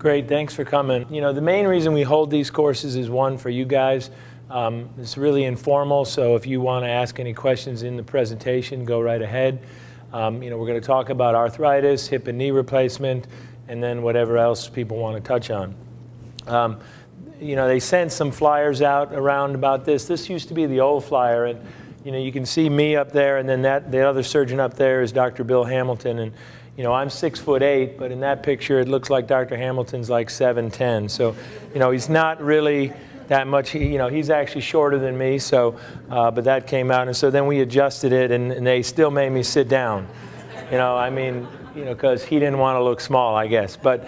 Great, thanks for coming. You know, the main reason we hold these courses is one, for you guys. It's really informal, so if you want to ask any questions in the presentation, go right ahead. You know, we're going to talk about arthritis, hip and knee replacement, and then whatever else people want to touch on. You know, they sent some flyers out around about this. This used to be the old flyer, and you know, you can see me up there, and then the other surgeon up there is Dr. Bill Hamilton, and you know, I'm 6'8", but in that picture it looks like Dr. Hamilton's like 7'10". So, you know, he's not really that much. You know, he's actually shorter than me. So, but that came out, and so then we adjusted it, and they still made me sit down. You know, I mean, you know, because he didn't want to look small, I guess. But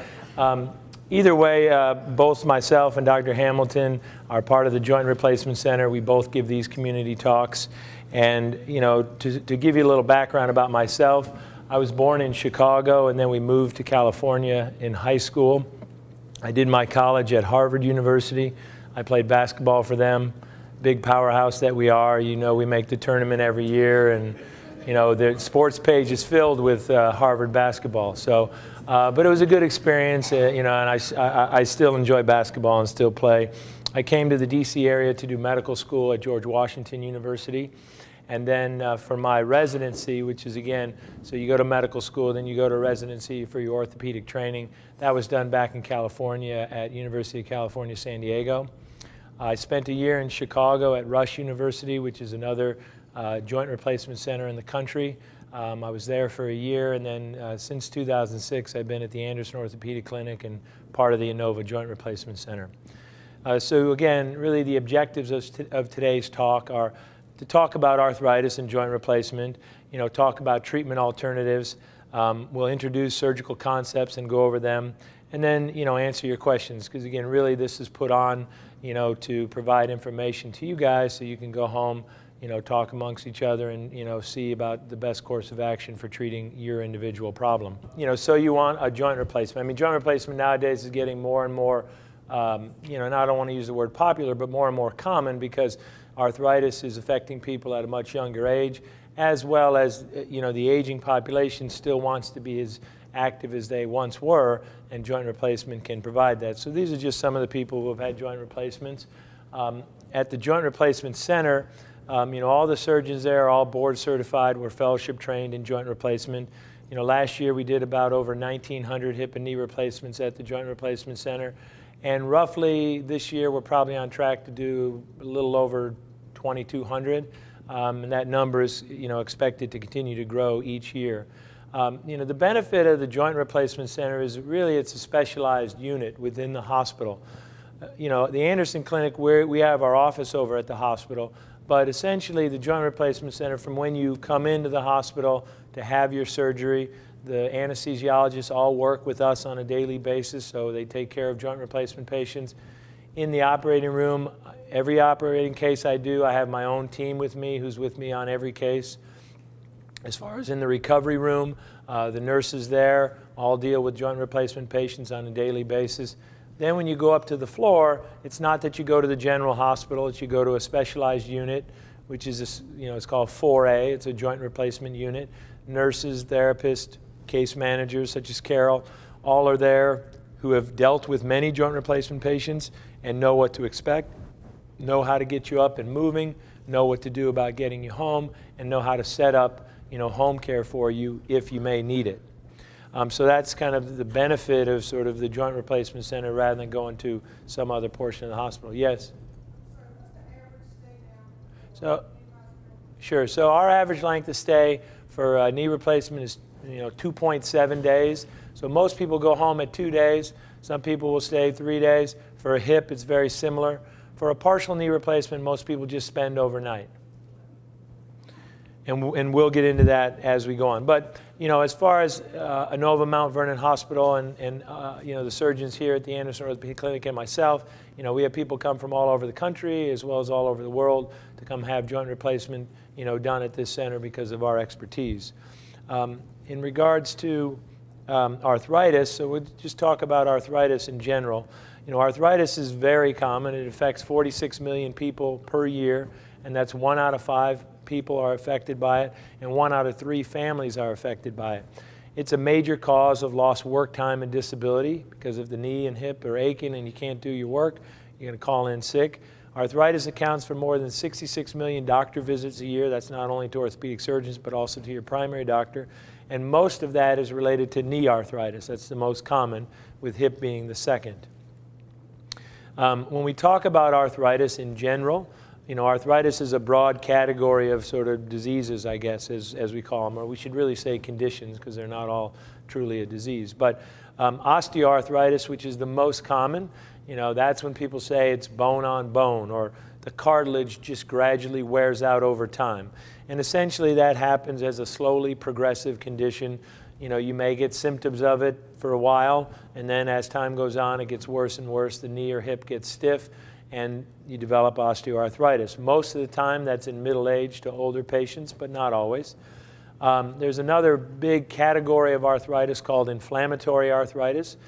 either way, both myself and Dr. Hamilton are part of the Joint Replacement Center. We both give these community talks. And, you know, to give you a little background about myself, I was born in Chicago, and then we moved to California in high school. I did my college at Harvard University. I played basketball for them. Big powerhouse that we are. You know, we make the tournament every year, and you know, the sports page is filled with Harvard basketball. So, but it was a good experience, you know, and I still enjoy basketball and still play. I came to the DC area to do medical school at George Washington University. And then for my residency, which is again, so you go to medical school, then you go to residency for your orthopedic training. That was done back in California at University of California, San Diego. I spent a year in Chicago at Rush University, which is another joint replacement center in the country. I was there for a year, and then since 2006, I've been at the Anderson Orthopedic Clinic and part of the Inova Joint Replacement Center. So again, really the objectives of today's talk are to talk about arthritis and joint replacement, you know, talk about treatment alternatives. We'll introduce surgical concepts and go over them, and then, you know, answer your questions, because again, really this is put on, you know, to provide information to you guys so you can go home, you know, talk amongst each other and, you know, see about the best course of action for treating your individual problem. You know, so you want a joint replacement. I mean, joint replacement nowadays is getting more and more, you know, and I don't want to use the word popular, but more and more common, because arthritis is affecting people at a much younger age, as well as, you know, the aging population still wants to be as active as they once were, and joint replacement can provide that. So these are just some of the people who have had joint replacements. At the Joint Replacement Center, you know, all the surgeons there are all board certified. We're fellowship trained in joint replacement. You know, last year we did about over 1,900 hip and knee replacements at the Joint Replacement Center. And roughly this year we're probably on track to do a little over 2,200. And that number is, you know, expected to continue to grow each year. You know, the benefit of the Joint Replacement Center is really it's a specialized unit within the hospital. You know, the Anderson Clinic, we have our office over at the hospital, but essentially the Joint Replacement Center, from when you come into the hospital to have your surgery, the anesthesiologists all work with us on a daily basis, so they take care of joint replacement patients. In the operating room, every operating case I do, I have my own team with me who's with me on every case. As far as in the recovery room, the nurses there all deal with joint replacement patients on a daily basis. Then when you go up to the floor, it's not that you go to the general hospital, it's you go to a specialized unit, which is, you know, it's called 4A. It's a joint replacement unit. Nurses, therapists, case managers such as Carol, all are there who have dealt with many joint replacement patients and know what to expect, know how to get you up and moving, know what to do about getting you home, and know how to set up, you know, home care for you if you may need it. So that's kind of the benefit of sort of the Joint Replacement Center rather than going to some other portion of the hospital. Yes? So, sure. So our average length of stay for knee replacement is, you know, 2.7 days. So most people go home at 2 days. Some people will stay 3 days. For a hip, it's very similar. For a partial knee replacement, most people just spend overnight. And we'll get into that as we go on. But, you know, as far as Inova Mount Vernon Hospital and you know, the surgeons here at the Anderson Orthopedic Clinic and myself, you know, we have people come from all over the country as well as all over the world to come have joint replacement, you know, done at this center because of our expertise. In regards to arthritis, so we'll just talk about arthritis in general. You know, arthritis is very common. It affects 46 million people per year, and that's 1 out of 5 people are affected by it, and 1 out of 3 families are affected by it. It's a major cause of lost work time and disability, because if the knee and hip are aching and you can't do your work, you're going to call in sick. Arthritis accounts for more than 66 million doctor visits a year. That's not only to orthopedic surgeons, but also to your primary doctor. And most of that is related to knee arthritis. That's the most common, with hip being the second. When we talk about arthritis in general, you know, arthritis is a broad category of sort of diseases, I guess, as we call them, or we should really say conditions, because they're not all truly a disease. But osteoarthritis, which is the most common, you know, that's when people say it's bone on bone, or the cartilage just gradually wears out over time. And essentially that happens as a slowly progressive condition. You know, you may get symptoms of it for a while, and then as time goes on, it gets worse and worse. The knee or hip gets stiff, and you develop osteoarthritis. Most of the time that's in middle age to older patients, but not always. There's another big category of arthritis called inflammatory arthritis,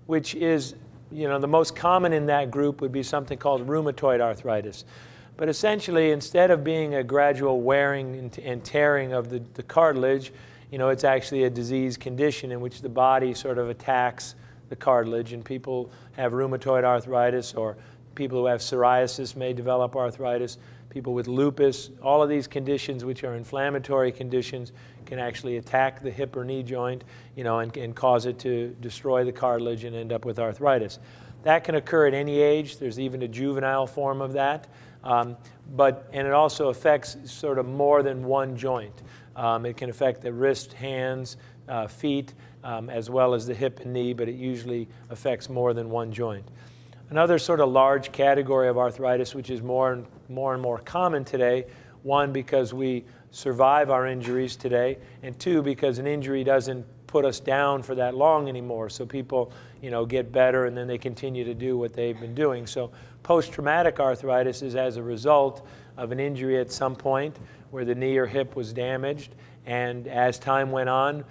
which is, you know, the most common in that group would be something called rheumatoid arthritis. But essentially, instead of being a gradual wearing and tearing of the cartilage, you know, it's actually a disease condition in which the body sort of attacks the cartilage, and people have rheumatoid arthritis, or people who have psoriasis may develop arthritis. People with lupus, all of these conditions, which are inflammatory conditions, can actually attack the hip or knee joint, you know, and cause it to destroy the cartilage and end up with arthritis. That can occur at any age. There's even a juvenile form of that. And it also affects sort of more than one joint. It can affect the wrist, hands, feet, as well as the hip and knee, but it usually affects more than one joint. Another sort of large category of arthritis, which is more and more common today, one, because we survive our injuries today, and two, because an injury doesn't put us down for that long anymore. So people, you know, get better and then they continue to do what they've been doing. So post-traumatic arthritis is as a result of an injury at some point where the knee or hip was damaged, and as time went on,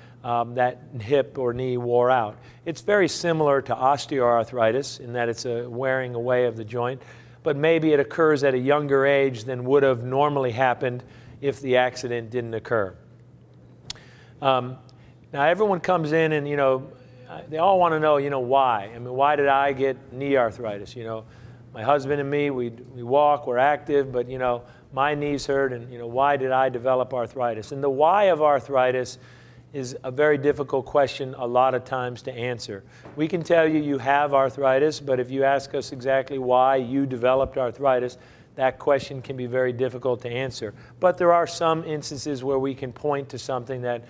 that hip or knee wore out. It's very similar to osteoarthritis in that it's a wearing away of the joint, but maybe it occurs at a younger age than would have normally happened if the accident didn't occur. Now everyone comes in and, you know, they all want to know, you know, why. I mean, why did I get knee arthritis? You know, my husband and me, we walk, we're active, but, you know, my knees hurt, and, you know, why did I develop arthritis? And the why of arthritis is a very difficult question a lot of times to answer. We can tell you you have arthritis, but if you ask us exactly why you developed arthritis, that question can be very difficult to answer. But there are some instances where we can point to something that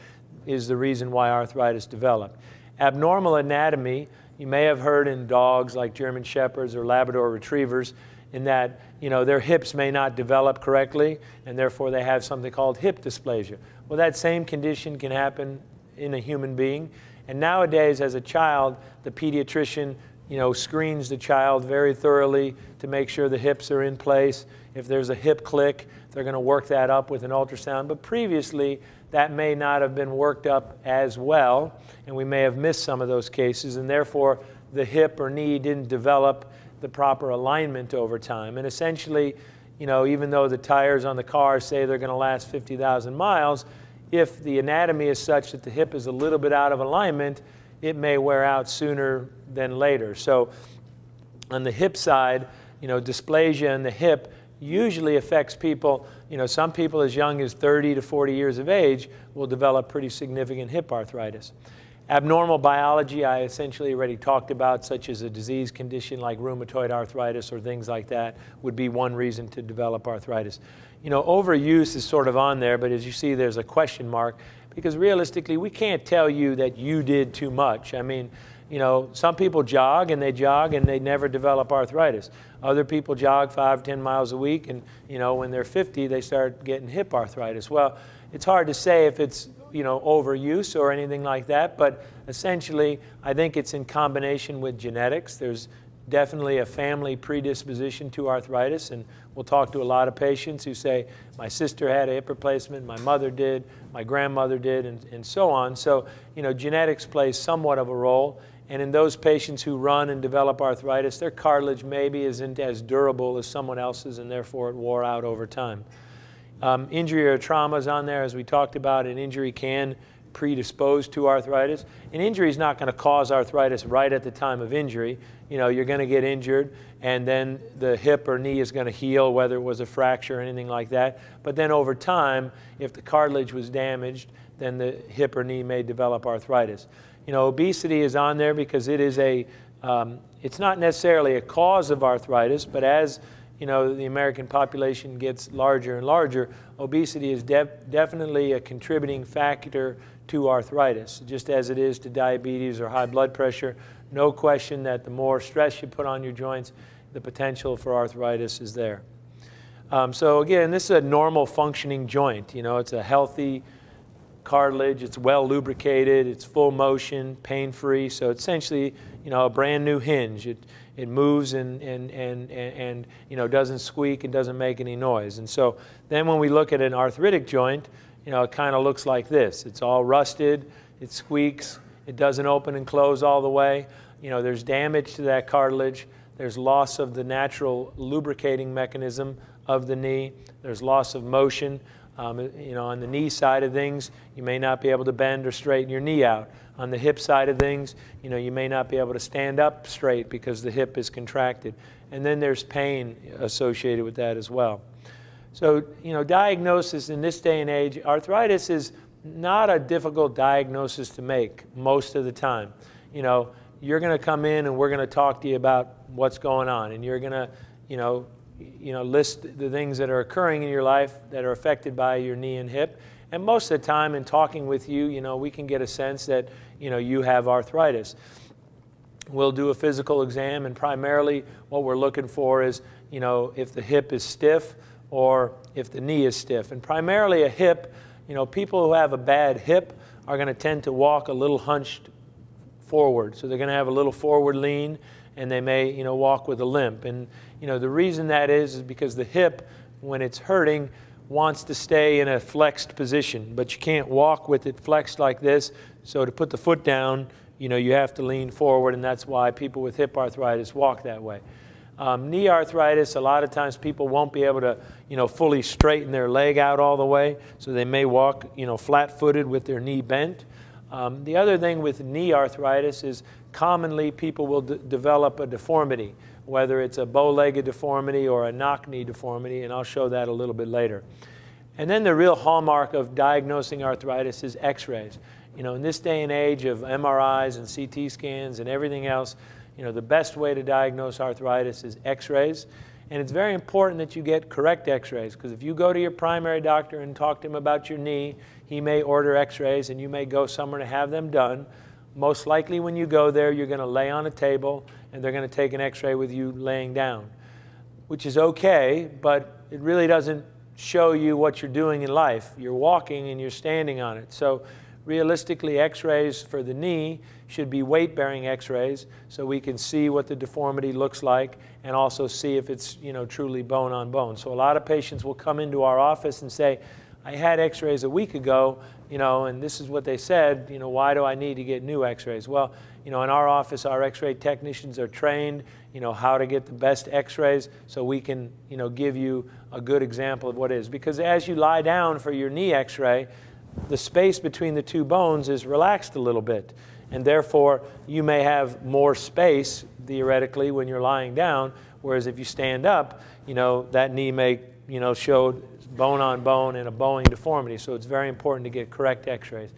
is the reason why arthritis developed. Abnormal anatomy, you may have heard in dogs like German Shepherds or Labrador Retrievers, in that, you know, their hips may not develop correctly, and therefore they have something called hip dysplasia. Well, that same condition can happen in a human being. And nowadays, as a child, the pediatrician, you know, screens the child very thoroughly to make sure the hips are in place. If there's a hip click, they're going to work that up with an ultrasound. But previously, that may not have been worked up as well, and we may have missed some of those cases, and therefore the hip or knee didn't develop the proper alignment over time. And essentially, you know, even though the tires on the car say they're going to last 50,000 miles, if the anatomy is such that the hip is a little bit out of alignment, it may wear out sooner than later. So on the hip side, you know, dysplasia in the hip usually affects people, you know, some people as young as 30 to 40 years of age will develop pretty significant hip arthritis. Abnormal biology, I essentially already talked about, such as a disease condition like rheumatoid arthritis or things like that, would be one reason to develop arthritis. You know, overuse is sort of on there, but as you see, there's a question mark, because realistically, we can't tell you that you did too much. I mean, you know, some people jog and they never develop arthritis. Other people jog 5-10 miles a week, and, you know, when they're 50, they start getting hip arthritis. Well, it's hard to say if it's, you know, overuse or anything like that, but essentially, I think it's in combination with genetics. There's definitely a family predisposition to arthritis, and we'll talk to a lot of patients who say, my sister had a hip replacement, my mother did, my grandmother did, and so on. So, you know, genetics plays somewhat of a role. And in those patients who run and develop arthritis, their cartilage maybe isn't as durable as someone else's, and therefore it wore out over time. Injury or trauma is on there, as we talked about. An injury can predisposed to arthritis. An injury is not going to cause arthritis right at the time of injury. You know, you're going to get injured, and then the hip or knee is going to heal, whether it was a fracture or anything like that. But then over time, if the cartilage was damaged, then the hip or knee may develop arthritis. You know, obesity is on there because it is it's not necessarily a cause of arthritis, but as you know, the American population gets larger and larger, obesity is definitely a contributing factor to arthritis, just as it is to diabetes or high blood pressure. No question that the more stress you put on your joints, the potential for arthritis is there. So again, this is a normal functioning joint. You know, it's a healthy cartilage, it's well lubricated, it's full motion, pain-free. So essentially, you know, a brand new hinge. It moves and you know, doesn't squeak and doesn't make any noise. And so then when we look at an arthritic joint, you know, it kind of looks like this. It's all rusted, it squeaks, it doesn't open and close all the way. You know, there's damage to that cartilage, there's loss of the natural lubricating mechanism of the knee, there's loss of motion. You know, on the knee side of things, you may not be able to bend or straighten your knee out. On the hip side of things, you know, you may not be able to stand up straight because the hip is contracted. And then there's pain associated with that as well. So, you know, diagnosis in this day and age, arthritis is not a difficult diagnosis to make most of the time. You know, you're going to come in and we're going to talk to you about what's going on, and you're going to, you know, list the things that are occurring in your life that are affected by your knee and hip. And most of the time in talking with you, you know, we can get a sense that, you know, you have arthritis. We'll do a physical exam, and primarily what we're looking for is, you know, if the hip is stiff or if the knee is stiff. And primarily a hip, you know, people who have a bad hip are going to tend to walk a little hunched forward. So they're going to have a little forward lean, and they may, you know, walk with a limp. And, you know, the reason that is because the hip, when it's hurting, wants to stay in a flexed position, but you can't walk with it flexed like this. So to put the foot down, you know, you have to lean forward, and that's why people with hip arthritis walk that way. Knee arthritis, a lot of times people won't be able to, you know, fully straighten their leg out all the way, so they may walk, you know, flat-footed with their knee bent. The other thing with knee arthritis is commonly people will develop a deformity, whether it's a bow-legged deformity or a knock-knee deformity, and I'll show that a little bit later. And then the real hallmark of diagnosing arthritis is x-rays. You know, in this day and age of MRIs and CT scans and everything else, you know, the best way to diagnose arthritis is x-rays. And it's very important that you get correct x-rays, because if you go to your primary doctor and talk to him about your knee, he may order x-rays and you may go somewhere to have them done. Most likely when you go there, you're going to lay on a table and they're going to take an x-ray with you laying down, which is okay, but it really doesn't show you what you're doing in life. You're walking and you're standing on it. So realistically, x-rays for the knee should be weight-bearing x-rays, so we can see what the deformity looks like and also see if it's, you know, truly bone on bone. So a lot of patients will come into our office and say, I had x-rays a week ago, you know, and this is what they said, you know, why do I need to get new x-rays? Well, you know, in our office, our x-ray technicians are trained, you know, how to get the best x-rays so we can, you know, give you a good example of what it is. Because as you lie down for your knee x-ray, the space between the two bones is relaxed a little bit, and therefore you may have more space theoretically when you're lying down, whereas if you stand up, you know, that knee may, you know, show bone on bone and a bowing deformity. So it's very important to get correct x-rays.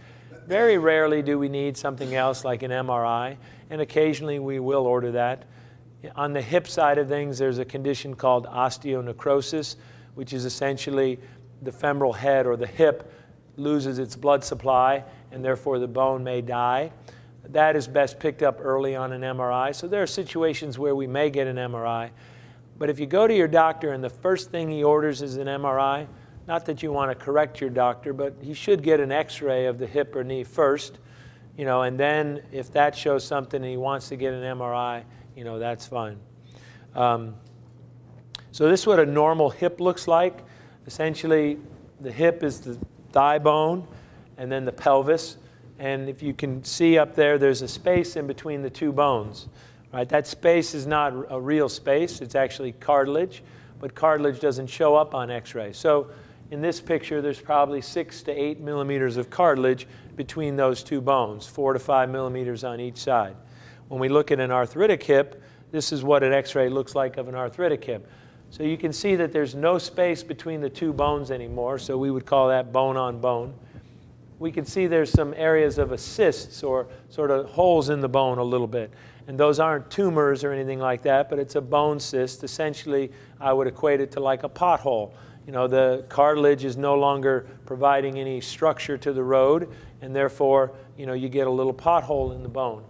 Very rarely do we need something else like an MRI, and occasionally we will order that. On the hip side of things, there's a condition called osteonecrosis, which is essentially the femoral head or the hip loses its blood supply, and therefore the bone may die. That is best picked up early on an MRI. So there are situations where we may get an MRI. But if you go to your doctor and the first thing he orders is an MRI, not that you want to correct your doctor, but he should get an x-ray of the hip or knee first, you know, and then if that shows something and he wants to get an MRI, you know, that's fine. So this is what a normal hip looks like. Essentially, the hip is the thigh bone and then the pelvis. And if you can see up there, there's a space in between the two bones. Right? That space is not a real space. It's actually cartilage, but cartilage doesn't show up on x-ray. So in this picture, there's probably 6 to 8 millimeters of cartilage between those two bones, 4 to 5 millimeters on each side. When we look at an arthritic hip, this is what an x-ray looks like of an arthritic hip. So you can see that there's no space between the two bones anymore, so we would call that bone on bone. We can see there's some areas of cysts or sort of holes in the bone a little bit. And those aren't tumors or anything like that, but it's a bone cyst. Essentially, I would equate it to like a pothole. You know, the cartilage is no longer providing any structure to the road, and therefore, you know, you get a little pothole in the bone.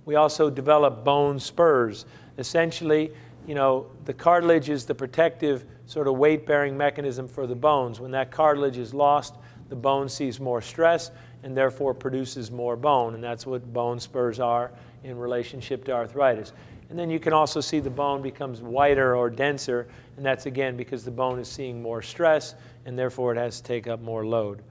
We also develop bone spurs. Essentially, you know, the cartilage is the protective sort of weight-bearing mechanism for the bones. When that cartilage is lost, the bone sees more stress and therefore produces more bone, and that's what bone spurs are in relationship to arthritis. And then you can also see the bone becomes whiter or denser, and that's again because the bone is seeing more stress and therefore it has to take up more load.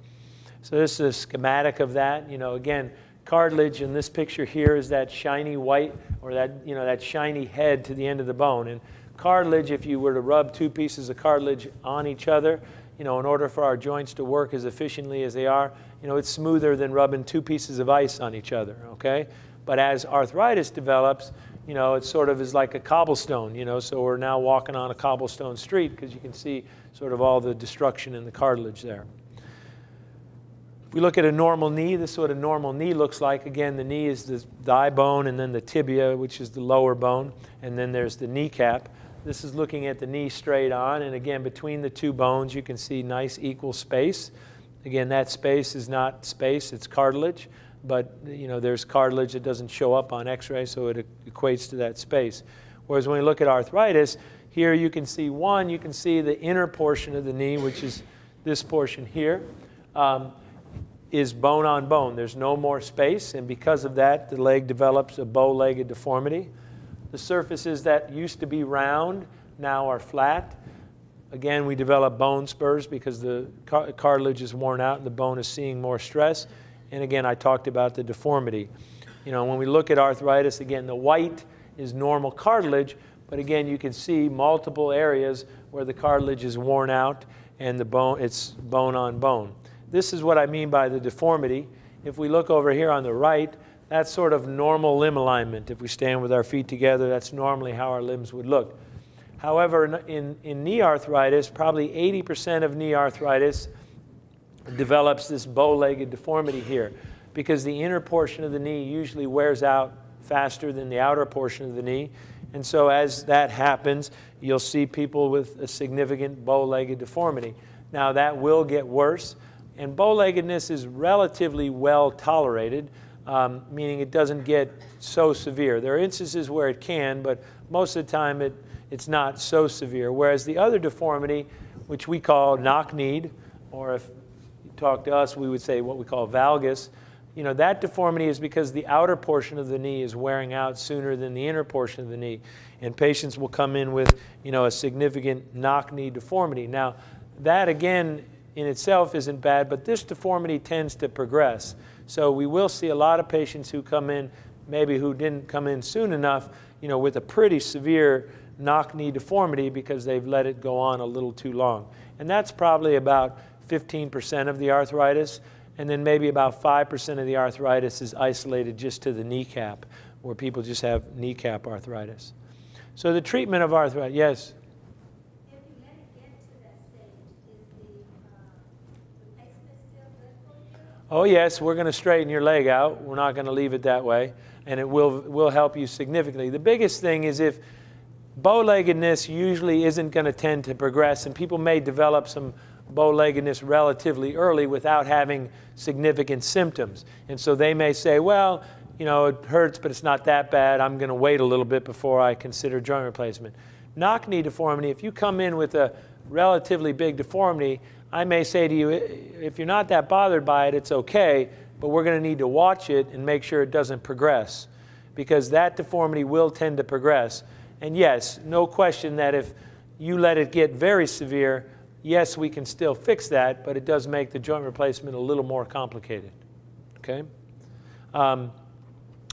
So this is a schematic of that. You know, again, cartilage in this picture here is that shiny white, or that, you know, that shiny head to the end of the bone. And cartilage, if you were to rub two pieces of cartilage on each other, you know, in order for our joints to work as efficiently as they are, you know, it's smoother than rubbing two pieces of ice on each other, okay? But as arthritis develops, you know, it sort of is like a cobblestone, you know, so we're now walking on a cobblestone street because you can see sort of all the destruction in the cartilage there. If we look at a normal knee, this is what a normal knee looks like. Again, the knee is the thigh bone and then the tibia, which is the lower bone, and then there's the kneecap. This is looking at the knee straight on, and again, between the two bones, you can see nice equal space. Again, that space is not space, it's cartilage, but you know, there's cartilage that doesn't show up on x-ray, so it equates to that space. Whereas when we look at arthritis, here you can see you can see the inner portion of the knee, which is this portion here, is bone on bone. There's no more space, and because of that, the leg develops a bow-legged deformity. The surfaces that used to be round now are flat. Again, we develop bone spurs because the cartilage is worn out and the bone is seeing more stress. And again, I talked about the deformity. You know, when we look at arthritis, again, the white is normal cartilage, but again, you can see multiple areas where the cartilage is worn out and the bone, it's bone on bone. This is what I mean by the deformity. If we look over here on the right, that's sort of normal limb alignment. If we stand with our feet together, that's normally how our limbs would look. However, in knee arthritis, probably 80% of knee arthritis develops this bow-legged deformity here because the inner portion of the knee usually wears out faster than the outer portion of the knee. And so as that happens, you'll see people with a significant bow-legged deformity. Now, that will get worse, and bow-leggedness is relatively well tolerated. Meaning it doesn't get so severe. There are instances where it can, but most of the time it's not so severe. Whereas the other deformity, which we call knock-kneed, or if you talk to us, we would say what we call valgus, you know, that deformity is because the outer portion of the knee is wearing out sooner than the inner portion of the knee. And patients will come in with, you know, a significant knock-knee deformity. Now, that again in itself isn't bad, but this deformity tends to progress. So we will see a lot of patients who come in, maybe who didn't come in soon enough, you know, with a pretty severe knock-knee deformity because they've let it go on a little too long. And that's probably about 15% of the arthritis, and then maybe about 5% of the arthritis is isolated just to the kneecap, where people just have kneecap arthritis. So the treatment of arthritis, yes? If you let it get to that stage, is the replacement still good for you? Oh yes, we're going to straighten your leg out. We're not going to leave it that way, and it will help you significantly. The biggest thing is if bow-leggedness usually isn't going to tend to progress, and people may develop some bow-leggedness relatively early without having significant symptoms. And so they may say, well, you know, it hurts, but it's not that bad. I'm going to wait a little bit before I consider joint replacement. Knock-knee deformity, if you come in with a relatively big deformity, I may say to you, if you're not that bothered by it, it's okay, but we're going to need to watch it and make sure it doesn't progress, because that deformity will tend to progress. And yes, no question that if you let it get very severe, yes, we can still fix that, but it does make the joint replacement a little more complicated. Okay?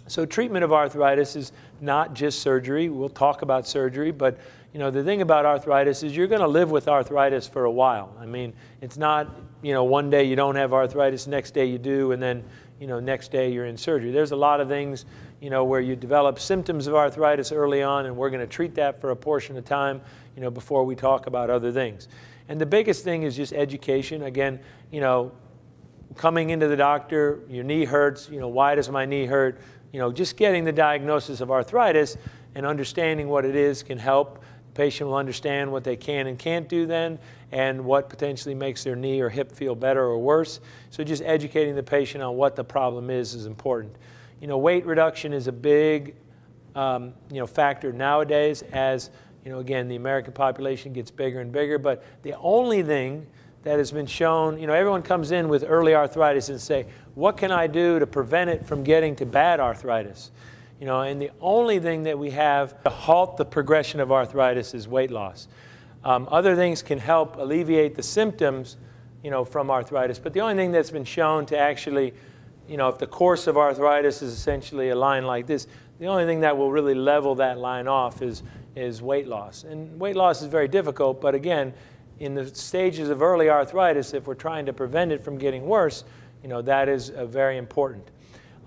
So treatment of arthritis is not just surgery. We'll talk about surgery, but you know, the thing about arthritis is you're going to live with arthritis for a while. I mean, it's not, you know, one day you don't have arthritis, next day you do, and then, you know, next day you're in surgery. There's a lot of things, you know, where you develop symptoms of arthritis early on, and we're going to treat that for a portion of time, you know, before we talk about other things. And the biggest thing is just education. Again, you know, coming into the doctor, your knee hurts, you know, why does my knee hurt? You know, just getting the diagnosis of arthritis and understanding what it is can help. The patient will understand what they can and can't do then, and what potentially makes their knee or hip feel better or worse. So just educating the patient on what the problem is important. You know, weight reduction is a big you know, factor nowadays as, you know, again, the American population gets bigger and bigger, but the only thing that has been shown, you know, everyone comes in with early arthritis and say, what can I do to prevent it from getting to bad arthritis? You know, and the only thing that we have to halt the progression of arthritis is weight loss. Other things can help alleviate the symptoms, you know, from arthritis, but the only thing that's been shown to actually, you know, if the course of arthritis is essentially a line like this, the only thing that will really level that line off is weight loss. And weight loss is very difficult, but again, in the stages of early arthritis, if we're trying to prevent it from getting worse, you know, that is very important.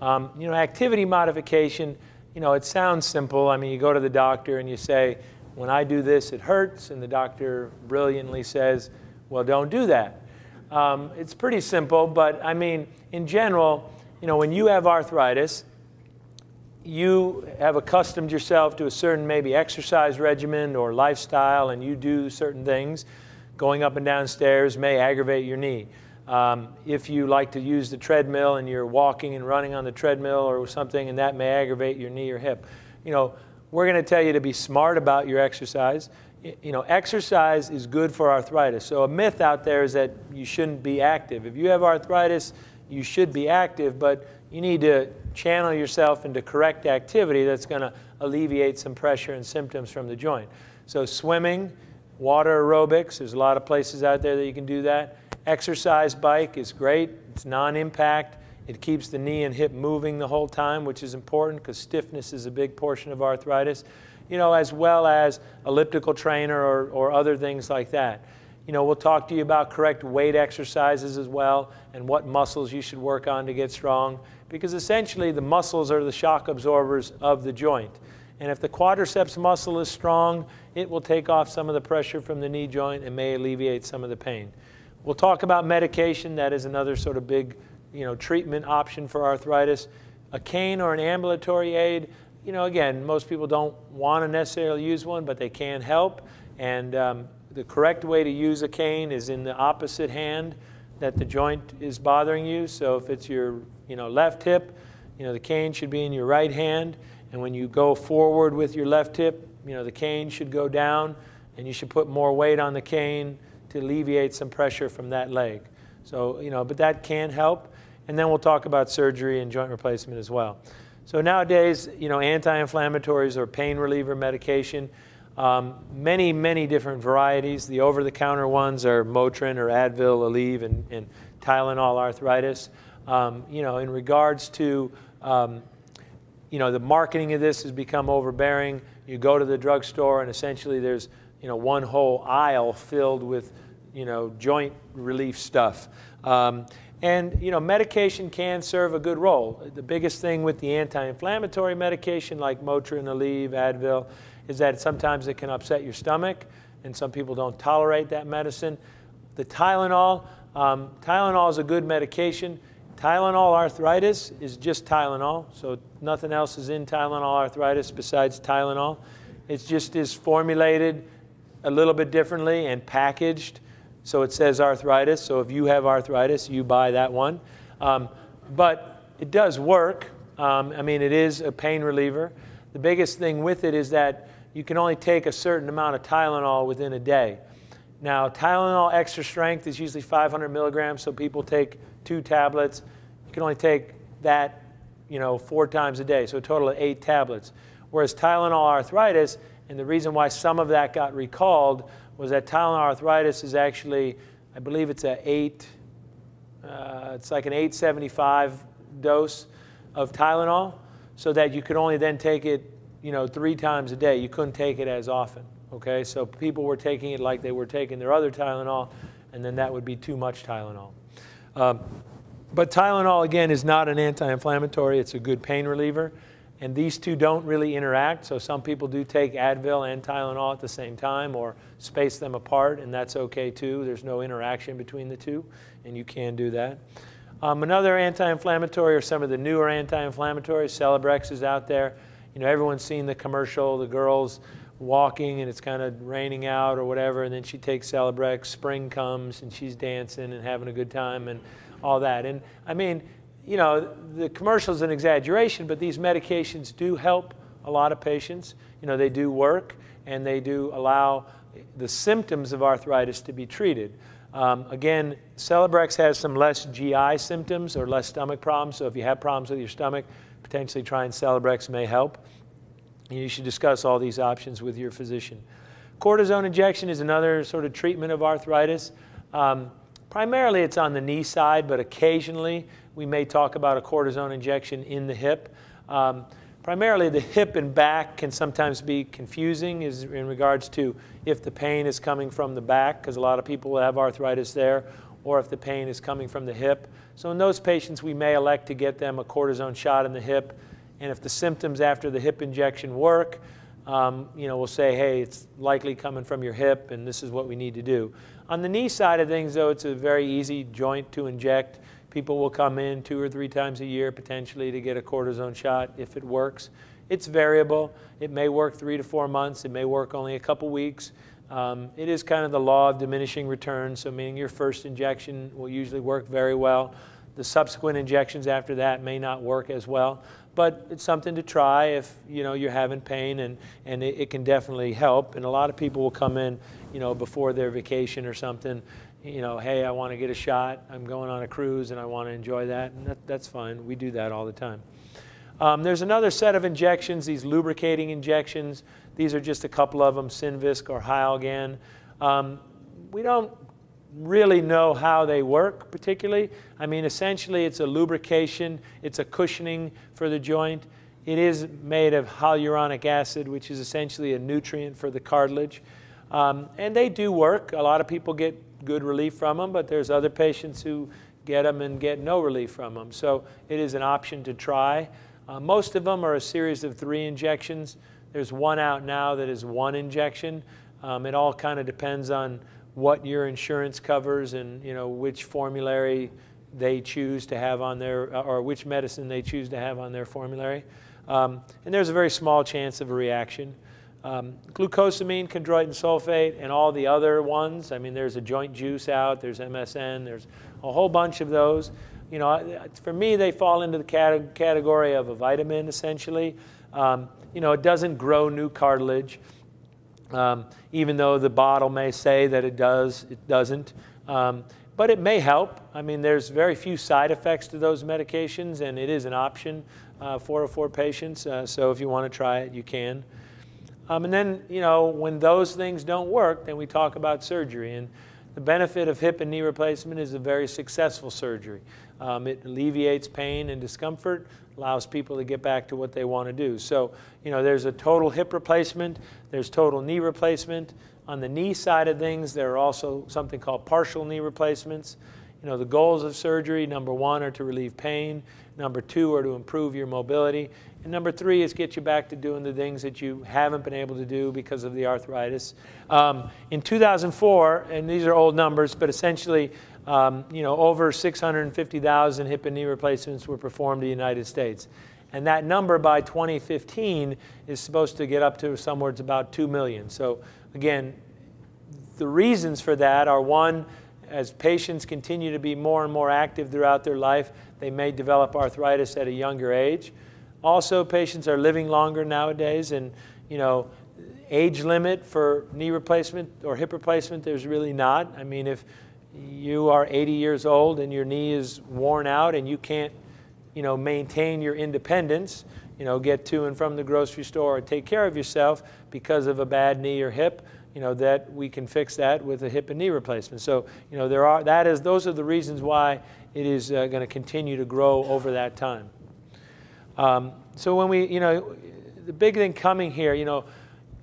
You know, activity modification, you know, it sounds simple. I mean, you go to the doctor and you say, when I do this, it hurts, and the doctor brilliantly says, well, don't do that. It's pretty simple, but I mean, in general, you know, when you have arthritis, you have accustomed yourself to a certain maybe exercise regimen or lifestyle, and you do certain things. Going up and down stairs may aggravate your knee. If you like to use the treadmill and you're walking and running on the treadmill or something, and that may aggravate your knee or hip. You know, we're going to tell you to be smart about your exercise. You know, exercise is good for arthritis. So a myth out there is that you shouldn't be active. If you have arthritis, you should be active, but you need to channel yourself into correct activity that's going to alleviate some pressure and symptoms from the joint. So swimming, water aerobics, there's a lot of places out there that you can do that. Exercise bike is great. It's non-impact. It keeps the knee and hip moving the whole time, which is important because stiffness is a big portion of arthritis, you know, as well as elliptical trainer or other things like that. You know, we'll talk to you about correct weight exercises as well and what muscles you should work on to get strong, because essentially the muscles are the shock absorbers of the joint. And if the quadriceps muscle is strong, it will take off some of the pressure from the knee joint and may alleviate some of the pain. We'll talk about medication. That is another sort of big, you know, treatment option for arthritis. A cane or an ambulatory aid, you know, again, most people don't want to necessarily use one, but they can help. And the correct way to use a cane is in the opposite hand that the joint is bothering you. So if it's your, you know, left hip, you know, the cane should be in your right hand. And when you go forward with your left hip, you know, the cane should go down, and you should put more weight on the cane to alleviate some pressure from that leg. So, you know, but that can help. And then we'll talk about surgery and joint replacement as well. So nowadays, you know, anti-inflammatories or pain reliever medication, many, many different varieties. The over-the-counter ones are Motrin or Advil, Aleve, and Tylenol arthritis. You know, in regards to, you know, the marketing of this has become overbearing. You go to the drugstore and essentially there's, you know, one whole aisle filled with, you know, joint relief stuff. And, you know, medication can serve a good role. The biggest thing with the anti-inflammatory medication like Motrin, Aleve, Advil is that sometimes it can upset your stomach, and some people don't tolerate that medicine. The Tylenol, Tylenol is a good medication. Tylenol arthritis is just Tylenol, so nothing else is in Tylenol arthritis besides Tylenol. It just is formulated a little bit differently and packaged, so it says arthritis. So if you have arthritis, you buy that one. But it does work. I mean, it is a pain reliever. The biggest thing with it is that you can only take a certain amount of Tylenol within a day. Now, Tylenol extra strength is usually 500 milligrams, so people take 2 tablets. You can only take that, you know, 4 times a day, so a total of 8 tablets. Whereas Tylenol arthritis, and the reason why some of that got recalled was that Tylenol arthritis is actually, I believe it's it's like an 875 dose of Tylenol, so that you could only then take it, you know, 3 times a day. You couldn't take it as often. Okay, so people were taking it like they were taking their other Tylenol, and then that would be too much Tylenol. But Tylenol, again, is not an anti-inflammatory. It's a good pain reliever. And these two don't really interact, so some people do take Advil and Tylenol at the same time or space them apart, and that's okay too. There's no interaction between the two, and you can do that. Another anti-inflammatory, or some of the newer anti-inflammatories, Celebrex is out there. You know, everyone's seen the commercial, the girl's walking and it's kind of raining out or whatever, and then she takes Celebrex, spring comes and she's dancing and having a good time and all that. And I mean, you know, the commercial is an exaggeration, but these medications do help a lot of patients. You know, they do work, and they do allow the symptoms of arthritis to be treated. Again, Celebrex has some less GI symptoms or less stomach problems, so if you have problems with your stomach, potentially trying Celebrex may help. And you should discuss all these options with your physician. Cortisone injection is another sort of treatment of arthritis. Primarily it's on the knee side, but occasionally we may talk about a cortisone injection in the hip. Primarily the hip and back can sometimes be confusing in regards to if the pain is coming from the back, because a lot of people have arthritis there, or if the pain is coming from the hip. So in those patients we may elect to get them a cortisone shot in the hip, and if the symptoms after the hip injection work, you know, we'll say, hey, it's likely coming from your hip and this is what we need to do. On the knee side of things, though, it's a very easy joint to inject. People will come in 2 or 3 times a year potentially to get a cortisone shot if it works. It's variable. It may work 3 to 4 months. It may work only a couple weeks. It is kind of the law of diminishing returns, so meaning your first injection will usually work very well. The subsequent injections after that may not work as well, but it's something to try if you know you're having pain, and it can definitely help. And a lot of people will come in, you know, before their vacation or something, you know, hey, I want to get a shot. I'm going on a cruise and I want to enjoy that, and that's fine. We do that all the time. There's another set of injections, these lubricating injections. These are just a couple of them, Synvisc or Hyalgan. We don't really know how they work particularly. I mean, essentially it's a lubrication, it's a cushioning for the joint. It is made of hyaluronic acid, which is essentially a nutrient for the cartilage. And they do work. A lot of people get good relief from them, but there's other patients who get them and get no relief from them. So it is an option to try. Most of them are a series of 3 injections. There's one out now that is 1 injection. It all kind of depends on what your insurance covers and, you know, which formulary they choose to have on their, or which medicine they choose to have on their formulary. And there's a very small chance of a reaction. Glucosamine, chondroitin, sulfate, and all the other ones. I mean, there's a joint juice out, there's MSN, there's a whole bunch of those. You know, for me, they fall into the category of a vitamin, essentially. You know, it doesn't grow new cartilage. Even though the bottle may say that it does, it doesn't. But it may help. I mean, there's very few side effects to those medications, and it is an option for patients. So if you want to try it, you can. And then, you know, when those things don't work, then we talk about surgery. And the benefit of hip and knee replacement is a very successful surgery. It alleviates pain and discomfort, allows people to get back to what they want to do. So, you know, there's a total hip replacement, there's total knee replacement. On the knee side of things, there are also something called partial knee replacements. You know, the goals of surgery, number 1, are to relieve pain. Number 2 are to improve your mobility. And number 3 is get you back to doing the things that you haven't been able to do because of the arthritis. In 2004, and these are old numbers, but essentially, you know, over 650,000 hip and knee replacements were performed in the United States. And that number by 2015 is supposed to get up to somewhere it's about 2 million. So again, the reasons for that are, 1, as patients continue to be more and more active throughout their life, they may develop arthritis at a younger age. Also, patients are living longer nowadays, and, you know, age limit for knee replacement or hip replacement, there's really not. I mean, if you are 80 years old and your knee is worn out and you can't, you know, maintain your independence, you know, get to and from the grocery store or take care of yourself because of a bad knee or hip, you know, that we can fix that with a hip and knee replacement. So, you know, those are the reasons why it is going to continue to grow over that time. So when we, you know, the big thing coming here, you know,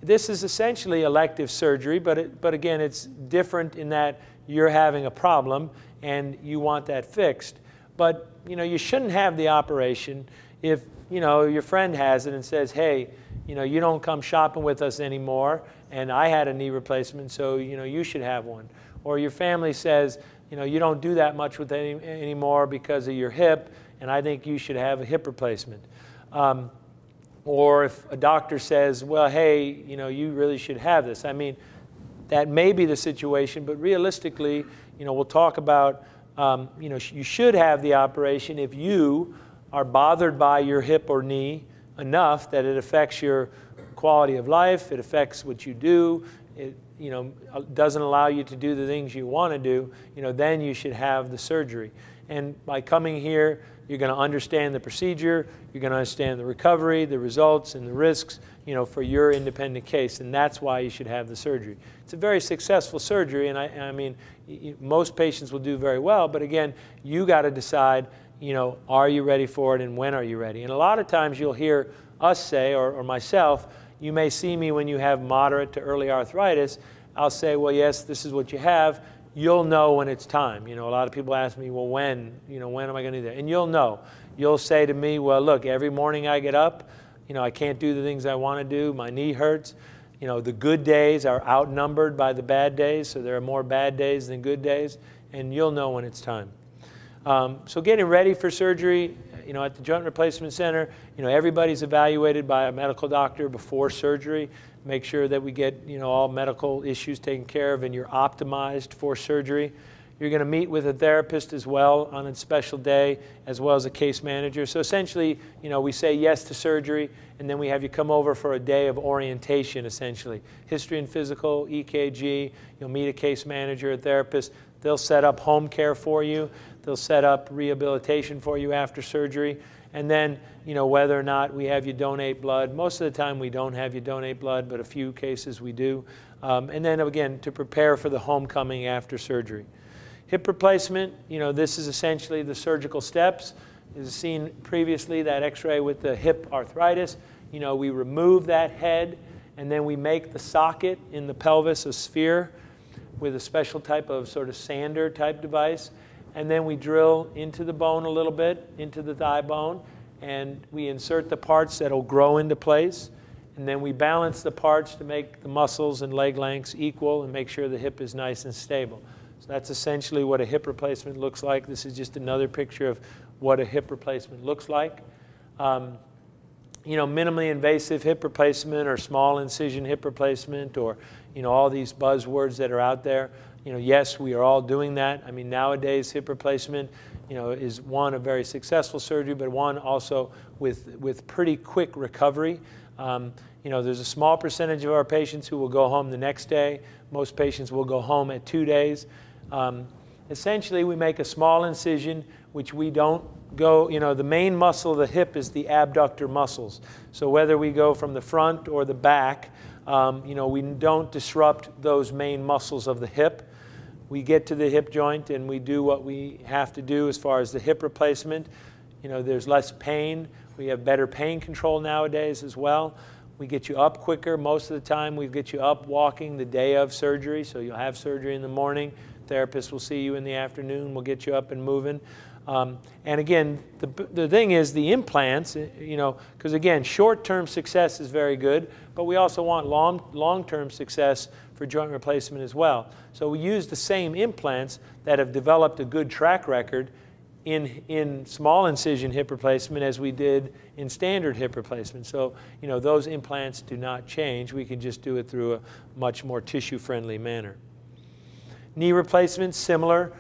this is essentially elective surgery, but again, it's different in that you're having a problem and you want that fixed. But you shouldn't have the operation if your friend has it and says, hey, you don't come shopping with us anymore, and I had a knee replacement, so you should have one. Or your family says, you don't do that much with anymore because of your hip, and I think you should have a hip replacement. Or if a doctor says, well, hey, you really should have this. I mean, that may be the situation, but realistically, we'll talk about, you should have the operation if you are bothered by your hip or knee enough that it affects your quality of life, it affects what you do, it doesn't allow you to do the things you want to do, then you should have the surgery. And by coming here, you're going to understand the procedure, you're going to understand the recovery, the results, and the risks, for your independent case, and that's why you should have the surgery. It's a very successful surgery, and I mean, most patients will do very well, but again, you got to decide, are you ready for it and when are you ready? And a lot of times you'll hear us say, or myself, you may see me when you have moderate to early arthritis. I'll say, well, yes, this is what you have. You'll know when it's time. A lot of people ask me, well, when am I going to do that? And you'll know. You'll say to me, well, look, every morning I get up, I can't do the things I want to do. My knee hurts. The good days are outnumbered by the bad days, so there are more bad days than good days, and you'll know when it's time. So getting ready for surgery, at the Joint Replacement Center, everybody's evaluated by a medical doctor before surgery. Make sure that we get, all medical issues taken care of and you're optimized for surgery. You're going to meet with a therapist as well on a special day, as well as a case manager. So essentially, we say yes to surgery, and then we have you come over for a day of orientation, essentially. History and physical, EKG, you'll meet a case manager, a therapist. They'll set up home care for you. They'll set up rehabilitation for you after surgery. And then, whether or not we have you donate blood. Most of the time we don't have you donate blood, but a few cases we do. And then again, to prepare for the homecoming after surgery. Hip replacement, this is essentially the surgical steps. As seen previously, that x-ray with the hip arthritis, we remove that head and then we make the socket in the pelvis a sphere with a special type of sort of sander type device. And then we drill into the bone a little bit, into the thigh bone, and we insert the parts that will grow into place. And then we balance the parts to make the muscles and leg lengths equal and make sure the hip is nice and stable. So that's essentially what a hip replacement looks like. This is just another picture of what a hip replacement looks like. Minimally invasive hip replacement or small incision hip replacement or, all these buzzwords that are out there. Yes, we are all doing that. I mean, nowadays hip replacement, is one, a very successful surgery, but one also with pretty quick recovery. There's a small percentage of our patients who will go home the next day. Most patients will go home at 2 days. Essentially, we make a small incision, which we don't go, the main muscle of the hip is the abductor muscles. So whether we go from the front or the back, we don't disrupt those main muscles of the hip. We get to the hip joint and we do what we have to do as far as the hip replacement. There's less pain. We have better pain control nowadays as well. We get you up quicker. Most of the time we get you up walking the day of surgery. So you'll have surgery in the morning. Therapist will see you in the afternoon. We'll get you up and moving. And again, the thing is the implants, because again, short-term success is very good, but we also want long-term success for joint replacement as well. So we use the same implants that have developed a good track record in small incision hip replacement as we did in standard hip replacement. So, those implants do not change. We can just do it through a much more tissue-friendly manner. Knee replacement, similar.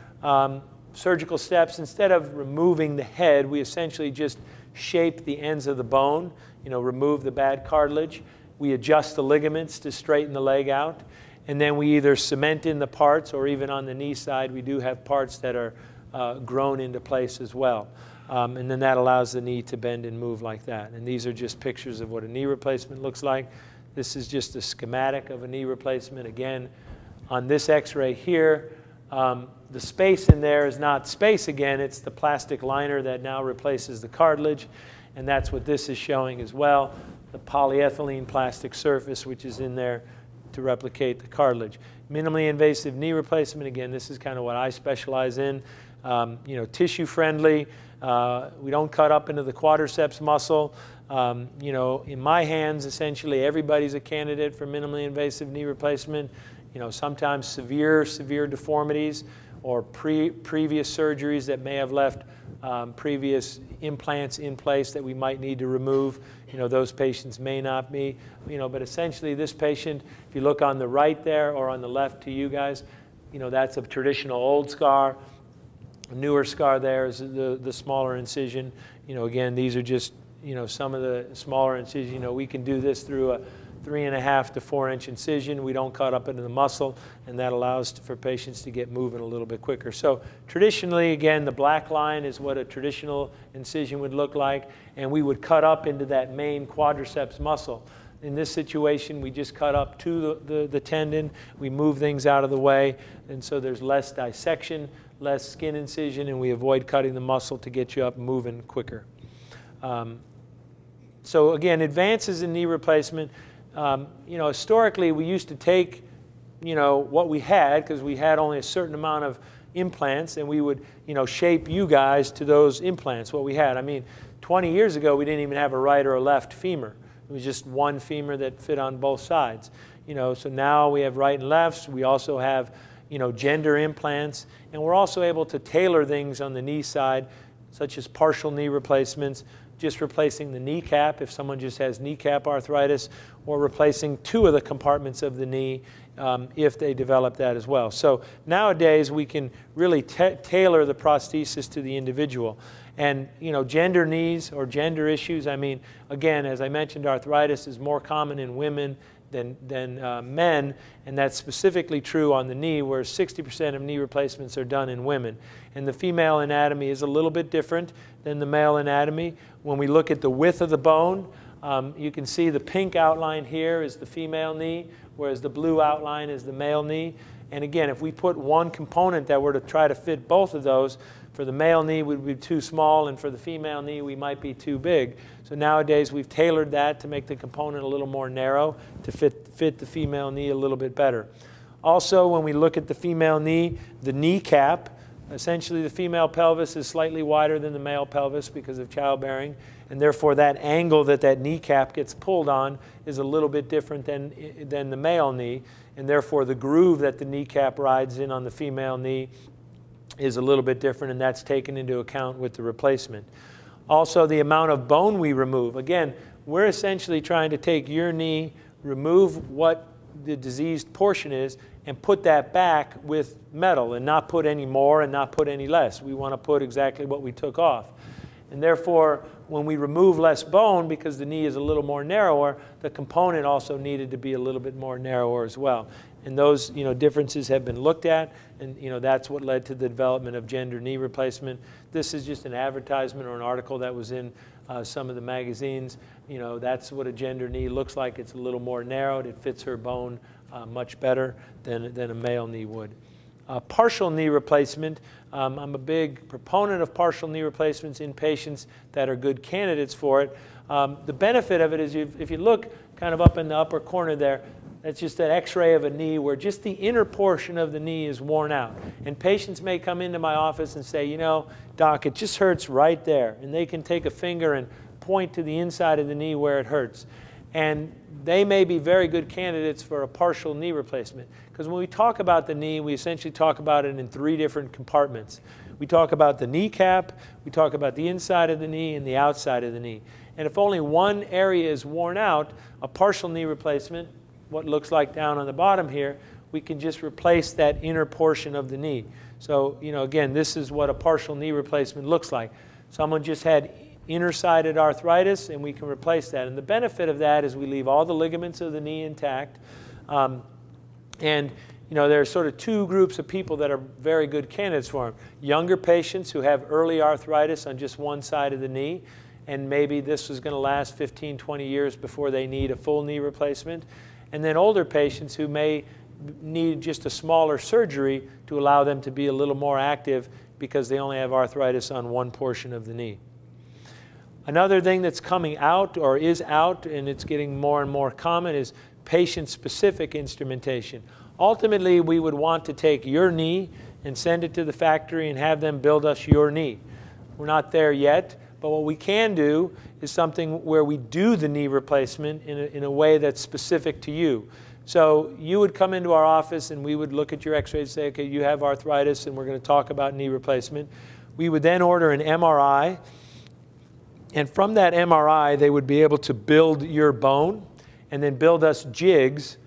Surgical steps, instead of removing the head, we essentially just shape the ends of the bone, remove the bad cartilage. We adjust the ligaments to straighten the leg out. And then we either cement in the parts, or even on the knee side, we do have parts that are grown into place as well. And then that allows the knee to bend and move like that. And these are just pictures of what a knee replacement looks like. This is just a schematic of a knee replacement. Again, on this x-ray here, the space in there is not space again, it's the plastic liner that now replaces the cartilage, and that's what this is showing as well. the polyethylene plastic surface, which is in there to replicate the cartilage. Minimally invasive knee replacement, again, this is kind of what I specialize in. You know, tissue friendly. We don't cut up into the quadriceps muscle. You know, in my hands, essentially, everybody's a candidate for minimally invasive knee replacement. You know, sometimes severe deformities or previous surgeries that may have left previous implants in place that we might need to remove. You know, those patients may not be, you know, but essentially this patient, if you look on the right there or on the left to you guys, you know, that's a traditional old scar. A newer scar there is the smaller incision. You know, again, these are just, you know, some of the smaller incisions. You know, we can do this through a 3.5 to 4 inch incision. We don't cut up into the muscle, and that allows for patients to get moving a little bit quicker. So traditionally, again, the black line is what a traditional incision would look like, and we would cut up into that main quadriceps muscle. In this situation, we just cut up to the tendon. We move things out of the way, and so there's less dissection, less skin incision, and we avoid cutting the muscle to get you up moving quicker. So again, advances in knee replacement. You know, historically, we used to take, you know, what we had, because we had only a certain amount of implants, and we would, you know, shape you guys to those implants, what we had. I mean, 20 years ago, we didn't even have a right or a left femur. It was just one femur that fit on both sides. You know, so now we have right and lefts. We also have, you know, gender implants, and we're also able to tailor things on the knee side, such as partial knee replacements, just replacing the kneecap if someone just has kneecap arthritis, or replacing 2 of the compartments of the knee if they develop that as well. So nowadays we can really tailor the prosthesis to the individual. And you know, gender knees or gender issues, I mean, again, as I mentioned, arthritis is more common in women than men, and that's specifically true on the knee, where 60% of knee replacements are done in women. And the female anatomy is a little bit different than the male anatomy. When we look at the width of the bone, you can see the pink outline here is the female knee, whereas the blue outline is the male knee. And again, if we put one component that were to try to fit both of those, for the male knee we would be too small, and for the female knee we might be too big. So nowadays we've tailored that to make the component a little more narrow to fit the female knee a little bit better. Also, when we look at the female knee, the kneecap, essentially the female pelvis is slightly wider than the male pelvis because of childbearing, and therefore that angle that that kneecap gets pulled on is a little bit different than the male knee, and therefore the groove that the kneecap rides in on the female knee is a little bit different, and that's taken into account with the replacement. Also, the amount of bone we remove. Again, we're essentially trying to take your knee, remove what the diseased portion is, and put that back with metal, and not put any more and not put any less. We want to put exactly what we took off. And therefore, when we remove less bone, because the knee is a little more narrower, the component also needed to be a little bit more narrower as well. And those, you know, differences have been looked at, and you know, that's what led to the development of gender knee replacement. This is just an advertisement or an article that was in some of the magazines. You know, that's what a gender knee looks like. It's a little more narrowed. It fits her bone much better than a male knee would. Partial knee replacement. I'm a big proponent of partial knee replacements in patients that are good candidates for it. The benefit of it is if you look kind of up in the upper corner there, that's just an x-ray of a knee where just the inner portion of the knee is worn out. And patients may come into my office and say, you know, doc, it just hurts right there. And they can take a finger and point to the inside of the knee where it hurts. And they may be very good candidates for a partial knee replacement. Because when we talk about the knee, we essentially talk about it in 3 different compartments. We talk about the kneecap, we talk about the inside of the knee, and the outside of the knee. And if only one area is worn out, a partial knee replacement, what looks like down on the bottom here, we can just replace that inner portion of the knee. So, you know, again, this is what a partial knee replacement looks like. Someone just had inner-sided arthritis, and we can replace that. And the benefit of that is we leave all the ligaments of the knee intact. And, you know, there are sort of 2 groups of people that are very good candidates for them. Younger patients who have early arthritis on just one side of the knee, and maybe this is going to last 15, 20 years before they need a full knee replacement. And then older patients who may need just a smaller surgery to allow them to be a little more active because they only have arthritis on one portion of the knee. Another thing that's coming out or is out, and it's getting more and more common, is patient-specific instrumentation. Ultimately, we would want to take your knee and send it to the factory and have them build us your knee. We're not there yet, but what we can do is something where we do the knee replacement in a way that's specific to you. So you would come into our office and we would look at your x-rays and say, okay, you have arthritis and we're going to talk about knee replacement. We would then order an MRI, and from that MRI they would be able to build your bone and then build us jigs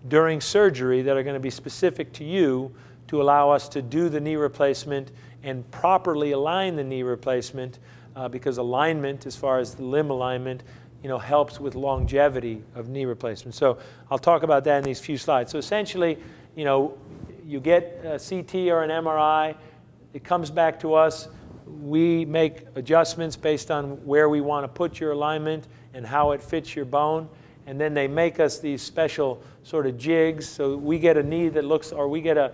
during surgery that are going to be specific to you to allow us to do the knee replacement and properly align the knee replacement, because alignment, as far as the limb alignment, helps with longevity of knee replacement. So I'll talk about that in these few slides. So essentially, you get a CT or an MRI, it comes back to us, we make adjustments based on where we want to put your alignment and how it fits your bone, and then they make us these special sort of jigs. So we get a knee that looks, or we get a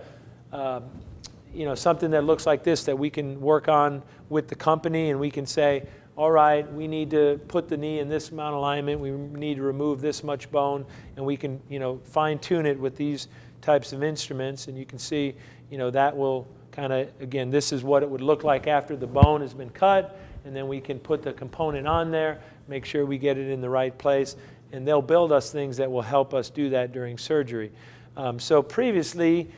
something that looks like this that we can work on with the company, and we can say, all right, we need to put the knee in this amount of alignment, we need to remove this much bone, and we can fine tune it with these types of instruments. And you can see that will kind of, again, this is what it would look like after the bone has been cut, and then we can put the component on there, make sure we get it in the right place, and they'll build us things that will help us do that during surgery. So previously,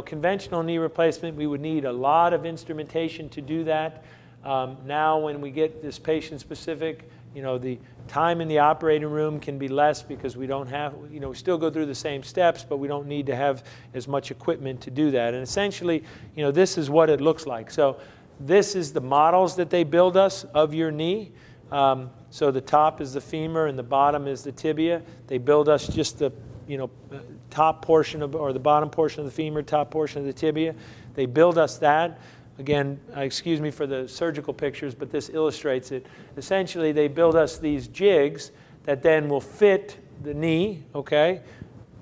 conventional knee replacement, we would need a lot of instrumentation to do that. Now when we get this patient-specific, the time in the operating room can be less because we don't have, we still go through the same steps, but we don't need to have as much equipment to do that. And essentially, this is what it looks like. So this is the models that they build us of your knee. So the top is the femur and the bottom is the tibia. They build us just the top portion of, or the bottom portion of the femur, top portion of the tibia. They build us that. Again, excuse me for the surgical pictures, but this illustrates it. Essentially, they build us these jigs that then will fit the knee, okay,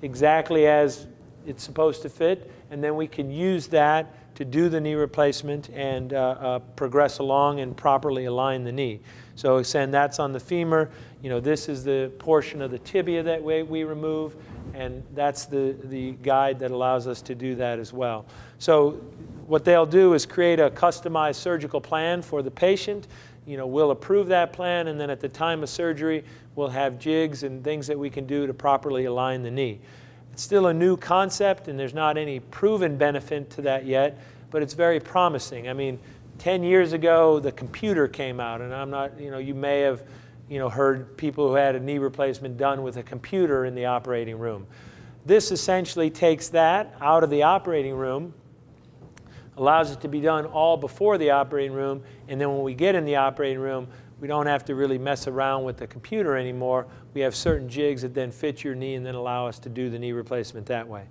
exactly as it's supposed to fit, and then we can use that to do the knee replacement and progress along and properly align the knee. So again, that's on the femur. This is the portion of the tibia that we remove, and that's the guide that allows us to do that as well. So what they'll do is create a customized surgical plan for the patient. We'll approve that plan, and then at the time of surgery, we'll have jigs and things that we can do to properly align the knee. It's still a new concept, and there's not any proven benefit to that yet, but it's very promising. I mean, 10 years ago, the computer came out, and I'm not, you may have, heard people who had a knee replacement done with a computer in the operating room. This essentially takes that out of the operating room, allows it to be done all before the operating room, and then when we get in the operating room, we don't have to really mess around with the computer anymore. We have certain jigs that then fit your knee and then allow us to do the knee replacement that way.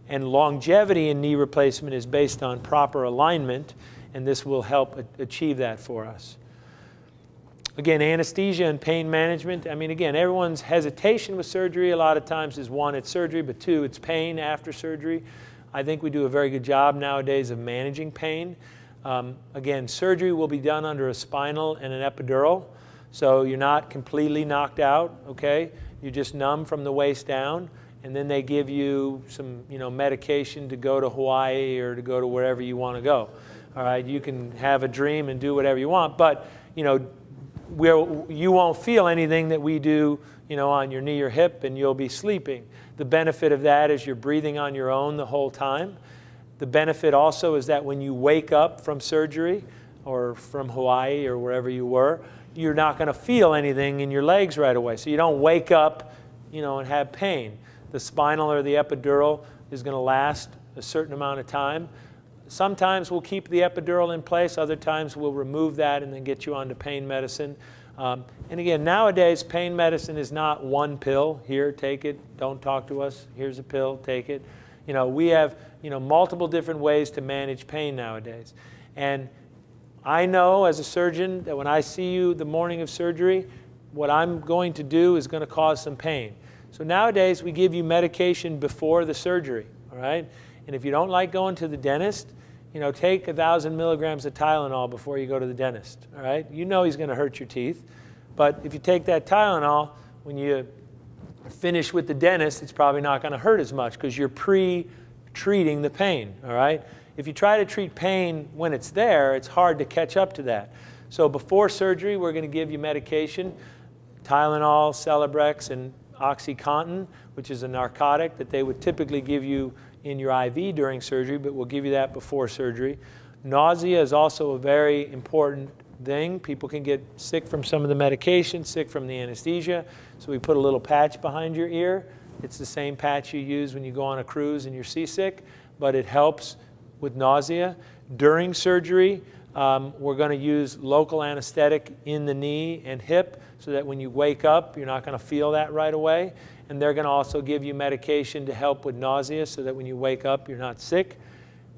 And longevity in knee replacement is based on proper alignment, and this will help achieve that for us. Again, anesthesia and pain management. I mean, again, everyone's hesitation with surgery a lot of times is, one, it's surgery, but two, it's pain after surgery. I think we do a very good job nowadays of managing pain. Again, surgery will be done under a spinal and an epidural, so you're not completely knocked out, okay? You're just numb from the waist down, and then they give you some, medication to go to Hawaii or to go to wherever you want to go. All right, you can have a dream and do whatever you want, but, you won't feel anything that we do, on your knee or hip, and you'll be sleeping. The benefit of that is you're breathing on your own the whole time. The benefit also is that when you wake up from surgery or from Hawaii or wherever you were, you're not going to feel anything in your legs right away. So you don't wake up, and have pain. The spinal or the epidural is going to last a certain amount of time. Sometimes we'll keep the epidural in place, other times we'll remove that and then get you onto pain medicine. And again, nowadays pain medicine is not one pill. Here, take it, don't talk to us, here's a pill, take it. We have multiple different ways to manage pain nowadays. And I know as a surgeon that when I see you the morning of surgery, what I'm going to do is going to cause some pain. So nowadays we give you medication before the surgery, all right? And if you don't like going to the dentist, take 1,000 milligrams of Tylenol before you go to the dentist, all right? He's going to hurt your teeth. But if you take that Tylenol, when you finish with the dentist, it's probably not going to hurt as much because you're pre-treating the pain, all right? If you try to treat pain when it's there, it's hard to catch up to that. So before surgery, we're going to give you medication, Tylenol, Celebrex, and OxyContin, which is a narcotic that they would typically give you in your IV during surgery, but we'll give you that before surgery. Nausea is also a very important thing. People can get sick from some of the medication, sick from the anesthesia. So we put a little patch behind your ear. It's the same patch you use when you go on a cruise and you're seasick, but it helps with nausea. During surgery, we're going to use local anesthetic in the knee and hip so that when you wake up, you're not going to feel that right away. And they're going to also give you medication to help with nausea so that when you wake up, you're not sick.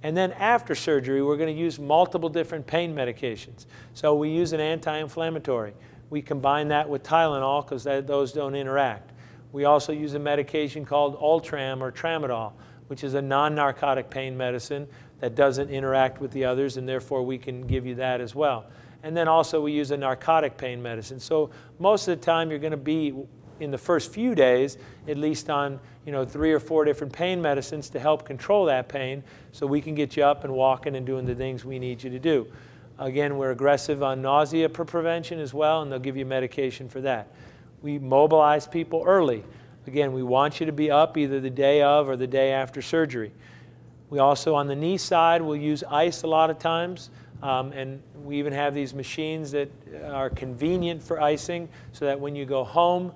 And then after surgery, we're going to use multiple different pain medications. So we use an anti-inflammatory. We combine that with Tylenol because those don't interact. We also use a medication called Ultram or Tramadol, which is a non-narcotic pain medicine that doesn't interact with the others, and therefore we can give you that as well. And then also we use a narcotic pain medicine. So most of the time you're going to be, in the first few days, at least on 3 or 4 different pain medicines to help control that pain so we can get you up and walking and doing the things we need you to do. Again, we're aggressive on nausea prevention as well, and they'll give you medication for that. We mobilize people early. Again, we want you to be up either the day of or the day after surgery. We also, on the knee side, will use ice a lot of times. And we even have these machines that are convenient for icing so that when you go home,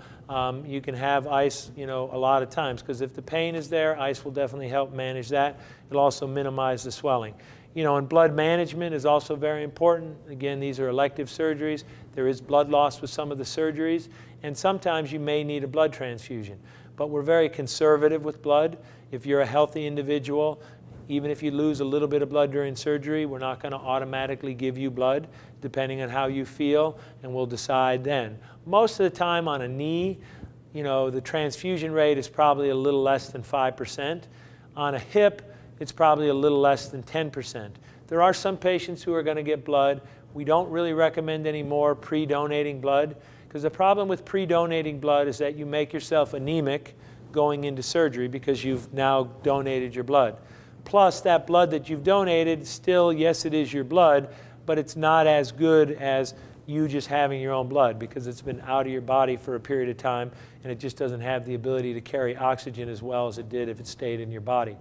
you can have ice, a lot of times. Because if the pain is there, ice will definitely help manage that. It'll also minimize the swelling. And blood management is also very important. Again, these are elective surgeries. There is blood loss with some of the surgeries. And sometimes you may need a blood transfusion. But we're very conservative with blood. If you're a healthy individual, even if you lose a little bit of blood during surgery, we're not going to automatically give you blood, depending on how you feel, and we'll decide then. Most of the time on a knee, the transfusion rate is probably a little less than 5%. On a hip, it's probably a little less than 10%. There are some patients who are going to get blood. We don't really recommend any more pre-donating blood, because the problem with pre-donating blood is that you make yourself anemic going into surgery because you've now donated your blood. Plus, that blood that you've donated, still, yes, it is your blood, but it's not as good as you just having your own blood because it's been out of your body for a period of time and it just doesn't have the ability to carry oxygen as well as it did if it stayed in your body.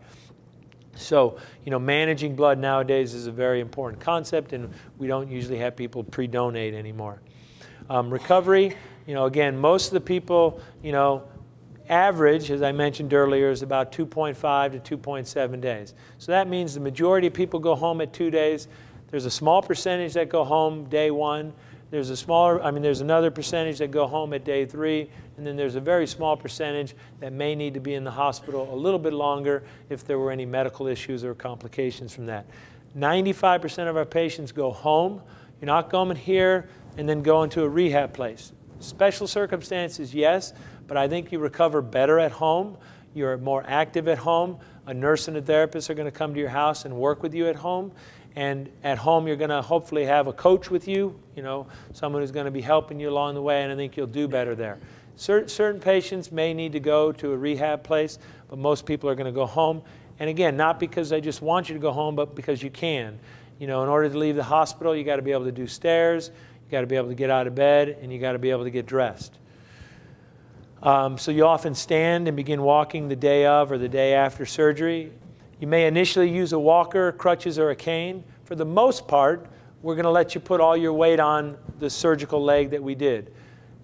So, managing blood nowadays is a very important concept, and we don't usually have people pre-donate anymore. Recovery, again, most of the people, average, as I mentioned earlier, is about 2.5 to 2.7 days. So that means the majority of people go home at 2 days. There's a small percentage that go home day 1. There's there's another percentage that go home at day 3. And then there's a very small percentage that may need to be in the hospital a little bit longer if there were any medical issues or complications from that. 95% of our patients go home. You're not going here and then going to a rehab place. Special circumstances, yes. But I think you recover better at home. You're more active at home. A nurse and a therapist are going to come to your house and work with you at home. And at home, you're going to hopefully have a coach with you, someone who's going to be helping you along the way, and I think you'll do better there. Certain patients may need to go to a rehab place, but most people are going to go home. And again, not because I just want you to go home, but because you can. In order to leave the hospital, you got to be able to do stairs, you got to be able to get out of bed, and you got to be able to get dressed. So you often stand and begin walking the day of or the day after surgery. You may initially use a walker, crutches, or a cane. For the most part, we're going to let you put all your weight on the surgical leg that we did.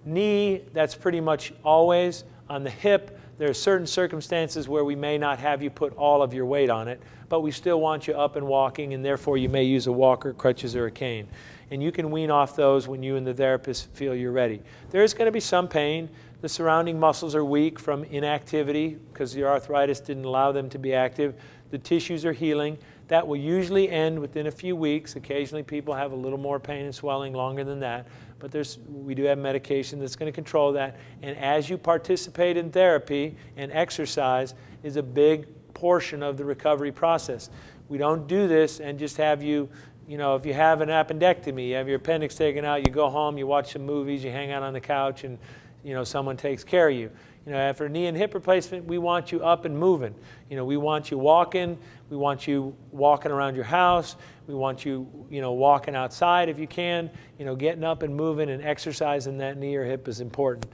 Knee, that's pretty much always. On the hip, there are certain circumstances where we may not have you put all of your weight on it, but we still want you up and walking, and therefore you may use a walker, crutches, or a cane. And you can wean off those when you and the therapist feel you're ready. There is going to be some pain. The surrounding muscles are weak from inactivity because the arthritis didn't allow them to be active. The tissues are healing. That will usually end within a few weeks. Occasionally people have a little more pain and swelling longer than that. But we do have medication that's going to control that. And as you participate in therapy, and exercise is a big portion of the recovery process. We don't do this and just have you, You know, if you have an appendectomy, you have your appendix taken out, you go home, you watch some movies, you hang out on the couch, and you know, someone takes care of you. You know, after knee and hip replacement, we want you up and moving. You know, we want you walking. We want you walking around your house. We want you, you know, walking outside if you can. You know, getting up and moving and exercising that knee or hip is important.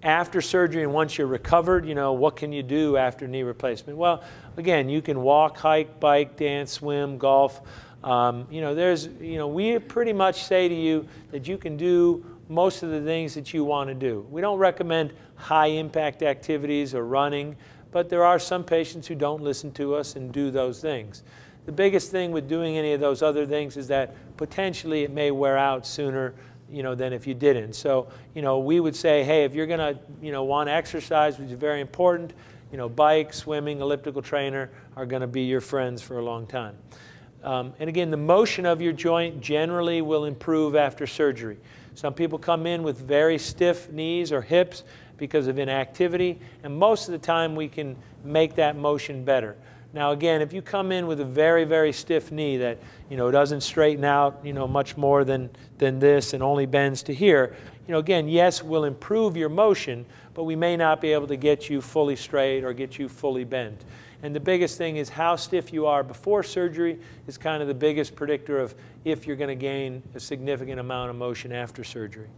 After surgery and once you're recovered, you know, what can you do after knee replacement? Well, again, you can walk, hike, bike, dance, swim, golf. You know, we pretty much say to you that you can do most of the things that you want to do. We don't recommend high impact activities or running, but there are some patients who don't listen to us and do those things. The biggest thing with doing any of those other things is that potentially it may wear out sooner, you know, than if you didn't. So, you know, we would say, hey, if you're going to, you know, want to exercise, which is very important, you know, bike, swimming, elliptical trainer are going to be your friends for a long time. And again, the motion of your joint generally will improve after surgery. Some people come in with very stiff knees or hips because of inactivity, and most of the time we can make that motion better. Now again, if you come in with a very, very stiff knee that, you know, doesn't straighten out, you know, much more than this and only bends to here, you know, again, yes, we'll improve your motion, but we may not be able to get you fully straight or get you fully bent. And the biggest thing is how stiff you are before surgery is kind of the biggest predictor of if you're going to gain a significant amount of motion after surgery.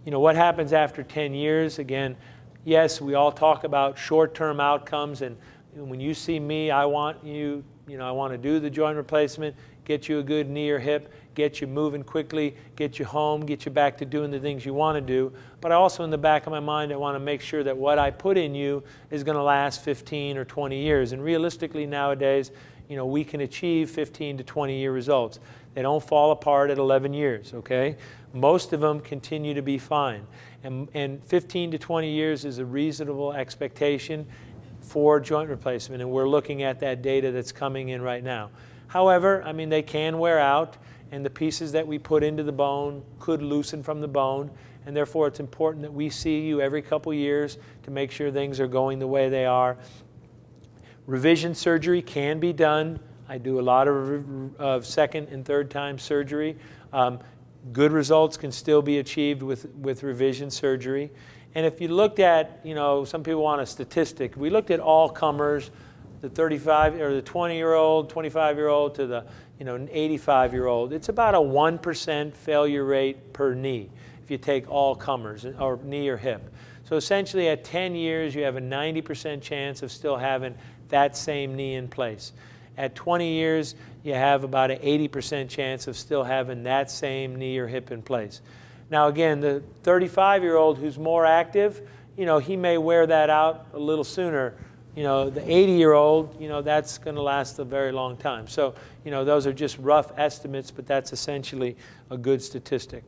You know, what happens after 10 years? Again, yes, we all talk about short-term outcomes, and when you see me, I want you, I want to do the joint replacement, get you a good knee or hip, get you moving quickly, get you home, get you back to doing the things you want to do. But I also, in the back of my mind, I want to make sure that what I put in you is going to last 15 or 20 years. And realistically nowadays, you know, we can achieve 15 to 20-year results. They don't fall apart at 11 years, okay? Most of them continue to be fine. And 15 to 20 years is a reasonable expectation for joint replacement, and we're looking at that data that's coming in right now. However, I mean, they can wear out, and the pieces that we put into the bone could loosen from the bone, and therefore it's important that we see you every couple years to make sure things are going the way they are. Revision surgery can be done. I do a lot of second and third time surgery. Good results can still be achieved with revision surgery. And if you looked at, you know, some people want a statistic. We looked at all comers, the 35 or the 20-year-old, 25-year-old to the, you know, 85-year-old. It's about a 1% failure rate per knee if you take all comers, or knee or hip. So essentially at 10 years, you have a 90% chance of still having that same knee in place. At 20 years, you have about an 80% chance of still having that same knee or hip in place. Now again, the 35-year-old who's more active, you know, he may wear that out a little sooner. You know, the 80-year-old, you know, that's going to last a very long time. So, you know, those are just rough estimates, but that's essentially a good statistic.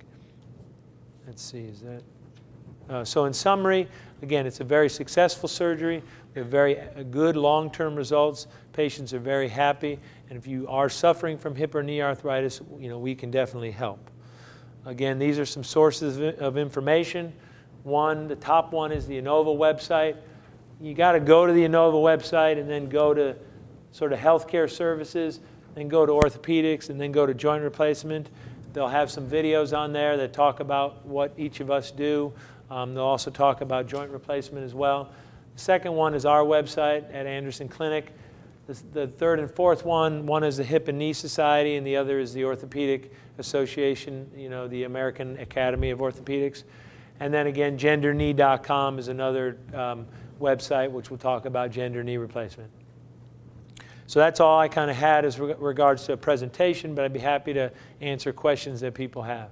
Let's see, is that? So in summary, again, it's a very successful surgery. We have very good long-term results. Patients are very happy. And if you are suffering from hip or knee arthritis, you know, we can definitely help. Again, these are some sources of information. One, the top one is the Inova website. You got to go to the Inova website and then go to sort of healthcare services, then go to orthopedics, and then go to joint replacement. They'll have some videos on there that talk about what each of us do. They'll also talk about joint replacement as well. The second one is our website at Anderson Clinic. The third and fourth one is the Hip and Knee Society, and the other is the Orthopedic Association, you know, the American Academy of Orthopedics. And then again, genderknee.com is another website which will talk about gender knee replacement. So that's all I kind of had as regards to a presentation, but I'd be happy to answer questions that people have.